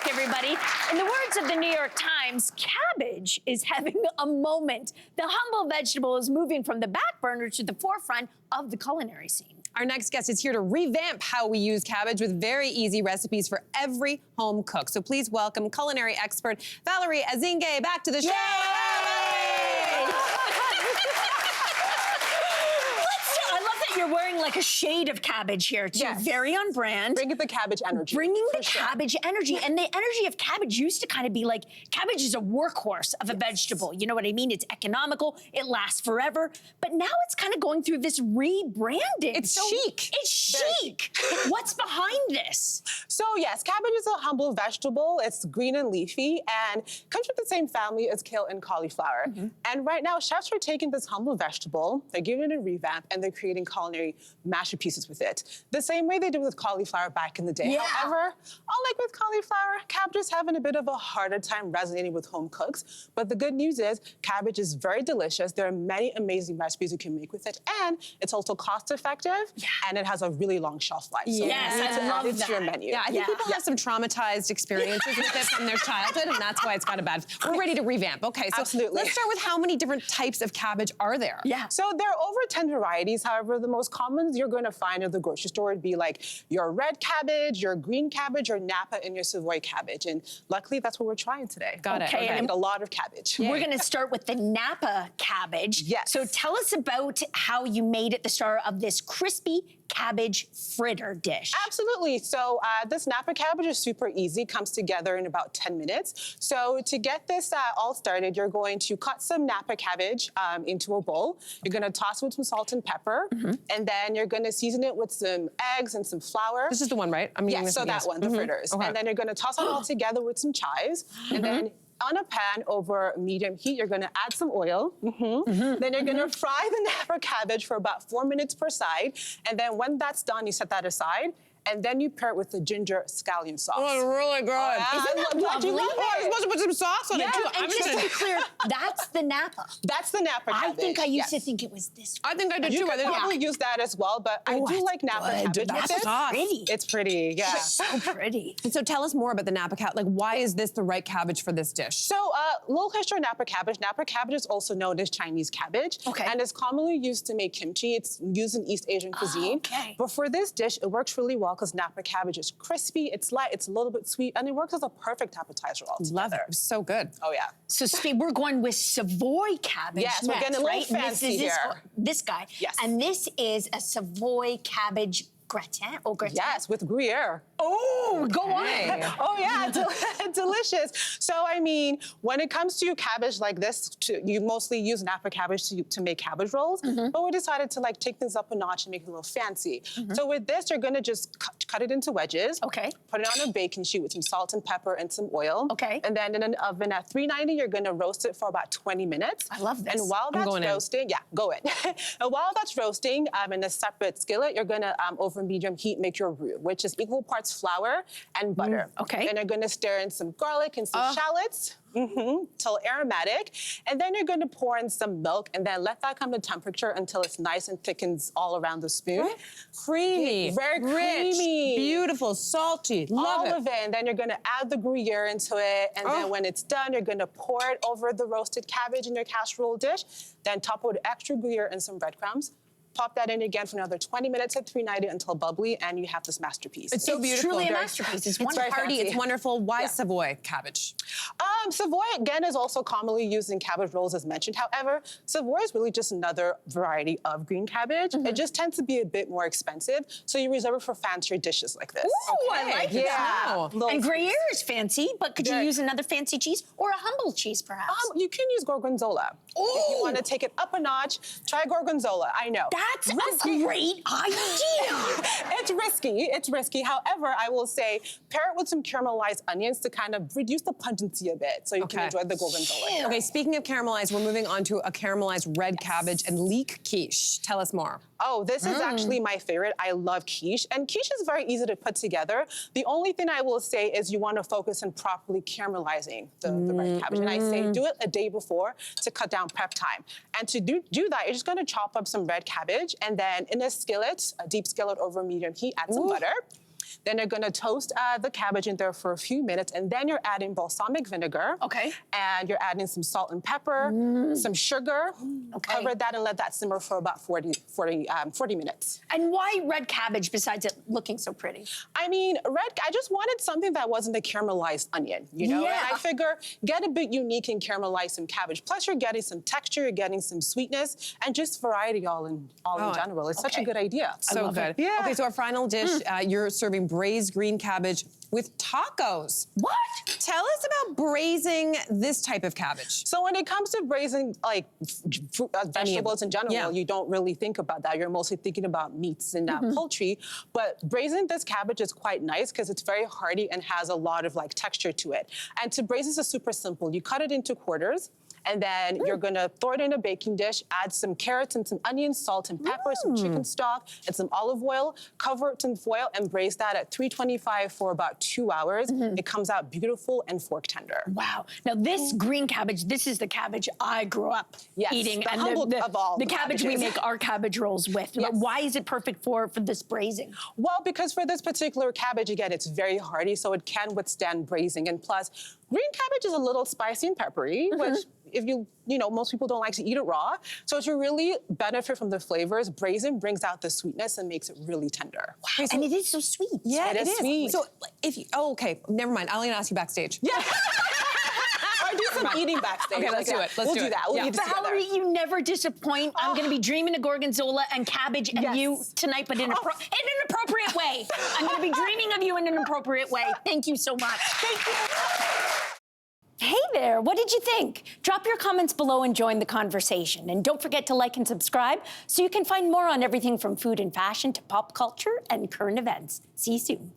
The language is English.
back, everybody. In the words of the New York Times, cabbage is having a moment. The humble vegetable is moving from the back burner to the forefront of the culinary scene. Our next guest is here to revamp how we use cabbage with very easy recipes for every home cook. So please welcome culinary expert Valerie Azinge back to the show. You're wearing like a shade of cabbage here, too. Yes. Very on brand. Bringing the cabbage energy. Bringing the cabbage energy. And the energy of cabbage used to kind of be like, cabbage is a workhorse of a vegetable. You know what I mean? It's economical. It lasts forever. But now it's kind of going through this rebranding. It's chic. It's chic. What's behind this? So yes, cabbage is a humble vegetable. It's green and leafy and comes with the same family as kale and cauliflower. And right now, chefs are taking this humble vegetable, they're giving it a revamp, and they're creating culinary masterpieces with it. The same way they did with cauliflower back in the day. Yeah. However, unlike with cauliflower, cabbage is having a bit of a harder time resonating with home cooks. But the good news is cabbage is very delicious. There are many amazing recipes you can make with it. And it's also cost effective and it has a really long shelf life. So Yes, I love it's that. your menu. Yeah, I think people have some traumatized experiences with it from their childhood, and that's why it's got a bad. We're ready to revamp. Okay, so Absolutely. let's start with how many different types of cabbage are there? Yeah. So there are over 10 varieties. However, the most common you're going to find at the grocery store would be like your red cabbage, your green cabbage, your Napa, and your Savoy cabbage. And luckily, that's what we're trying today. Got it. Okay, And a lot of cabbage. We're going to start with the Napa cabbage. Yes. So tell us about how you made it the star of this crispy cabbage fritter dish. Absolutely. So this Napa cabbage is super easy, comes together in about 10 minutes. So to get this all started, you're going to cut some Napa cabbage into a bowl. You're going to toss it with some salt and pepper, and then you're going to season it with some eggs and some flour. This is the one, right? I'm Yes, so that one, the fritters. Okay. And then you're going to toss it all together with some chives, and then on a pan over medium heat, you're gonna add some oil. Then you're gonna fry the Napa cabbage for about 4 minutes per side. And then when that's done, you set that aside. And then you pair it with the ginger scallion sauce. Oh, it's really good. Isn't that lovely? You're supposed to put some sauce on it, too. And just to be clear, that's the Napa. That's the Napa cabbage. I think I used to think it was this one. I think I did, You too. I can think probably use that as well, but I do like Napa cabbage That's with it. pretty. It's pretty, yeah. So pretty. So tell us more about the Napa cabbage. Like, why is this the right cabbage for this dish? So, little history of Napa cabbage. Napa cabbage is also known as Chinese cabbage. Okay. And it's commonly used to make kimchi. It's used in East Asian cuisine. Okay. But for this dish, it works really well because Napa cabbage is crispy, it's light, it's a little bit sweet, and it works as a perfect appetizer altogether. Love it. So good. Oh, yeah. So we're going with Savoy cabbage Yes, we're next, getting a little right? And fancy here. This guy. Yes. And this is a Savoy cabbage gratin. Oh, gratin. Yes, with Gruyere. Oh, go on. Oh, yeah, delicious. So, I mean, when it comes to cabbage like this, you mostly use Napa cabbage to make cabbage rolls, but we decided to like take things up a notch and make it a little fancy. So with this, you're gonna just cut it into wedges. Okay. Put it on a baking sheet with some salt and pepper and some oil. Okay. And then in an oven at 390, you're gonna roast it for about 20 minutes. I love this. And while that's going in. roasting, go in. And while that's roasting, in a separate skillet, you're gonna, over medium heat, make your roux, which is equal parts flour and butter. Okay. Then you're gonna stir in some garlic and some shallots. Till aromatic, and then you're going to pour in some milk and then let that come to temperature until it's nice and thickens all around the spoon. Creamy. Very rich, creamy. Beautiful, salty. Love All it. of it, and then you're going to add the Gruyere into it, and then when it's done, you're going to pour it over the roasted cabbage in your casserole dish, then top it with extra Gruyere and some breadcrumbs. Pop that in again for another 20 minutes at 390 until bubbly, and you have this masterpiece. It's so beautiful. Truly a Very- masterpiece. It's very wonderful. Hearty, fancy. it's wonderful. Why Savoy cabbage? Savoy, again, is also commonly used in cabbage rolls, as mentioned. However, Savoy is really just another variety of green cabbage. It just tends to be a bit more expensive, so you reserve it for fancier dishes like this. Ooh, I like Yeah. that. Little- And Gruyere is fancy, but could you Very- use another fancy cheese or a humble cheese, perhaps? You can use gorgonzola. If you want to take it up a notch, try gorgonzola. I know. That's a great idea. It's risky. However, I will say pair it with some caramelized onions to kind of reduce the pungency a bit so you can enjoy the gorgonzola. Okay, speaking of caramelized, we're moving on to a caramelized red cabbage and leek quiche. Tell us more. Oh, this is actually my favorite. I love quiche, and quiche is very easy to put together. The only thing I will say is you want to focus on properly caramelizing the red cabbage. And I say do it a day before to cut down prep time. And to do that, you're just going to chop up some red cabbage, and then in a skillet, a deep skillet over medium heat, add some butter. Then you're gonna toast the cabbage in there for a few minutes, and then you're adding balsamic vinegar. Okay. And you're adding some salt and pepper, some sugar. Okay. Cover that and let that simmer for about 40 minutes. And why red cabbage besides it looking so pretty? I mean, I just wanted something that wasn't a caramelized onion, you know? Yeah. And I figure get a bit unique and caramelize some cabbage. Plus you're getting some texture, you're getting some sweetness, and just variety all in general. It's such a good idea. So good. Yeah. Okay, so our final dish, you're serving braised green cabbage with tacos. What? Tell us about braising this type of cabbage. So when it comes to braising, like vegetables in general, you don't really think about that. You're mostly thinking about meats and poultry. But braising this cabbage is quite nice because it's very hearty and has a lot of like texture to it. And to braise this is super simple. You cut it into quarters. And then you're gonna throw it in a baking dish, add some carrots and some onions, salt and pepper, some chicken stock, and some olive oil. Cover it in foil and braise that at 325 for about 2 hours. It comes out beautiful and fork tender. Wow. Now this green cabbage, this is the cabbage I grew up eating. The humble of all the cabbage we make our cabbage rolls with. Yes. Why is it perfect for this braising? Well, because for this particular cabbage, again, it's very hearty, so it can withstand braising. And plus, green cabbage is a little spicy and peppery, which if you know, most people don't like to eat it raw. So to really benefit from the flavors, braising brings out the sweetness and makes it really tender. Wow. And it is so sweet. Yeah, It is sweet. So if you, okay, never mind. I'll even ask you backstage. Yeah. Or do some eating backstage. Okay, let's do it. We'll do that. We'll eat together. Valerie, you never disappoint. I'm going to be dreaming of gorgonzola and cabbage and you tonight, but in an appropriate way. I'm going to be dreaming of you in an appropriate way. Thank you so much. Thank you. Hey there, what did you think? Drop your comments below and join the conversation. And don't forget to like and subscribe so you can find more on everything from food and fashion to pop culture and current events. See you soon.